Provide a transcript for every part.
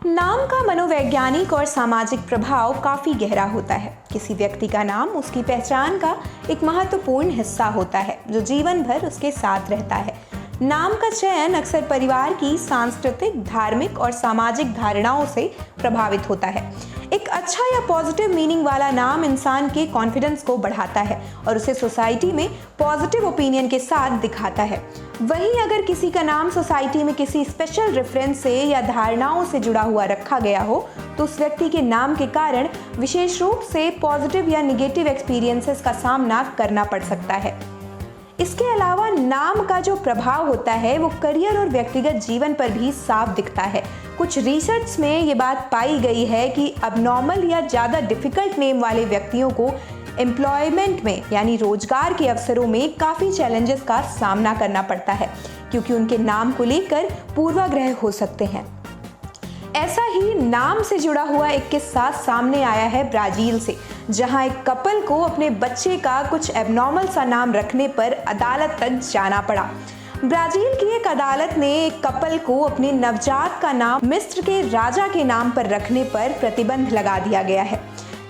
नाम का मनोवैज्ञानिक और सामाजिक प्रभाव काफी गहरा होता है। किसी व्यक्ति का नाम उसकी पहचान का एक महत्वपूर्ण हिस्सा होता है जो जीवन भर उसके साथ रहता है। नाम का चयन अक्सर परिवार की सांस्कृतिक, धार्मिक और सामाजिक धारणाओं से प्रभावित होता है। एक अच्छा या पॉजिटिव मीनिंग वाला नाम इंसान के कॉन्फिडेंस को बढ़ाता है और उसे सोसाइटी में पॉजिटिव ओपिनियन के साथ दिखाता है। वहीं अगर किसी का नाम सोसाइटी में किसी स्पेशल रेफरेंस से या धारणाओं से जुड़ा हुआ रखा गया हो तो उस व्यक्ति के नाम के कारण विशेष रूप से पॉजिटिव या निगेटिव एक्सपीरियंसेस का सामना करना पड़ सकता है। इसके अलावा नाम का जो प्रभाव होता है वो करियर और व्यक्तिगत जीवन पर भी साफ दिखता है। कुछ रिसर्च में ये बात पाई गई है कि अबनॉर्मल या ज़्यादा डिफिकल्ट नेम वाले व्यक्तियों को एम्प्लॉयमेंट में यानी रोजगार के अवसरों में काफ़ी चैलेंजेस का सामना करना पड़ता है क्योंकि उनके नाम को लेकर पूर्वाग्रह हो सकते हैं। ऐसा ही नाम से जुड़ा हुआ एक किस्सा सामने आया है ब्राजील से, जहां एक कपल को अपने बच्चे का कुछ एबनॉर्मल सा नाम रखने पर अदालत तक जाना पड़ा। ब्राजील की एक अदालत ने एक कपल को अपने नवजात का नाम मिस्र के राजा के नाम पर रखने पर प्रतिबंध लगा दिया गया है।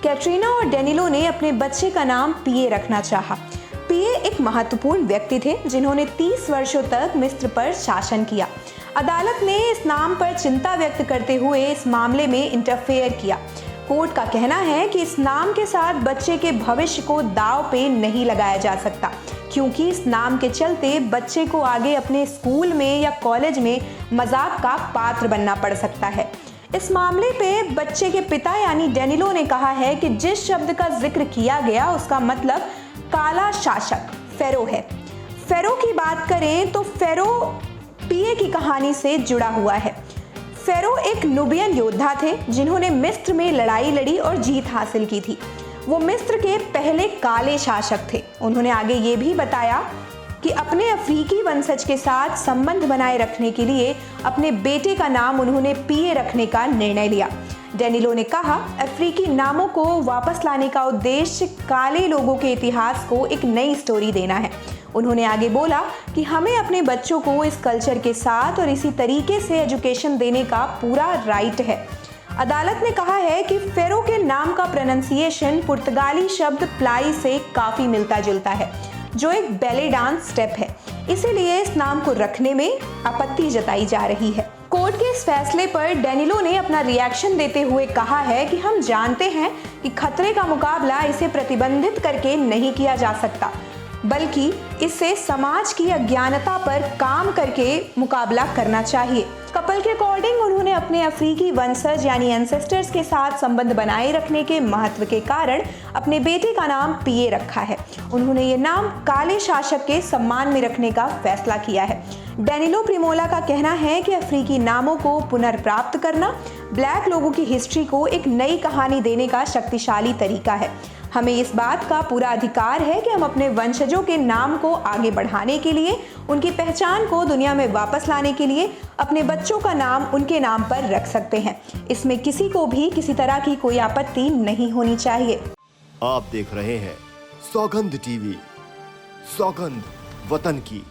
कैटरीना और डेनिलो ने अपने बच्चे का नाम पिए रखना चाहा। पिए एक महत्वपूर्ण व्यक्ति थे जिन्होंने 30 वर्षों तक मिस्र पर शासन किया। अदालत ने इस नाम पर चिंता व्यक्त करते हुए इस मामले में इंटरफेयर किया। कोर्ट का कहना है कि इस नाम के साथ बच्चे के भविष्य को दांव पे नहीं लगाया जा सकता क्योंकि इस नाम के चलते बच्चे को आगे अपने स्कूल में या कॉलेज में मजाक का पात्र बनना पड़ सकता है। इस मामले पे बच्चे के पिता यानी डेनिलो ने कहा है कि जिस शब्द का जिक्र किया गया उसका मतलब काला शासक फेरो है। फेरो की बात करें तो फेरो पिए की कहानी से जुड़ा हुआ है। फेरो एक नुबियन योद्धा थे जिन्होंने मिस्र में लड़ाई लड़ी और जीत हासिल की थी। वो मिस्र के पहले काले शासक थे। उन्होंने आगे ये भी बताया कि अपने अफ्रीकी वंशज के साथ संबंध बनाए रखने के लिए अपने बेटे का नाम उन्होंने पिए रखने का निर्णय लिया। डेनिलो ने कहा, अफ्रीकी नामों को वापस लाने का उद्देश्य काले लोगों के इतिहास को एक नई स्टोरी देना है। उन्होंने आगे बोला कि हमें अपने बच्चों को इस कल्चर के साथ और इसी तरीके से एजुकेशन देने का पूरा राइट है। अदालत ने कहा है कि फेरो के नाम का प्रोनाउंसिएशन पुर्तगाली शब्द प्लाई से काफी मिलता जुलता है जो एक बैले डांस स्टेप है, इसीलिए इस नाम को रखने में आपत्ति जताई जा रही है। कोर्ट के इस फैसले पर डेनिलो ने अपना रिएक्शन देते हुए कहा है कि हम जानते हैं कि खतरे का मुकाबला इसे प्रतिबंधित करके नहीं किया जा सकता बल्कि इससे समाज की अज्ञानता पर काम करके मुकाबला करना चाहिए। कपल के अकॉर्डिंग उन्होंने अपने अफ्रीकी वंशज यानी एंसेस्टर्स के साथ संबंध बनाए रखने के महत्व के कारण अपने बेटे का नाम पिए रखा है। उन्होंने ये नाम काले शासक के सम्मान में रखने का फैसला किया है। डेनिलो प्रिमोला का कहना है कि अफ्रीकी नामों को पुनर्प्राप्त करना ब्लैक लोगों की हिस्ट्री को एक नई कहानी देने का शक्तिशाली तरीका है। हमें इस बात का पूरा अधिकार है कि हम अपने वंशजों के नाम को आगे बढ़ाने के लिए, उनकी पहचान को दुनिया में वापस लाने के लिए अपने बच्चों का नाम उनके नाम पर रख सकते हैं। इसमें किसी को भी किसी तरह की कोई आपत्ति नहीं होनी चाहिए। आप देख रहे हैं सौगंध टीवी, सौगंध वतन की।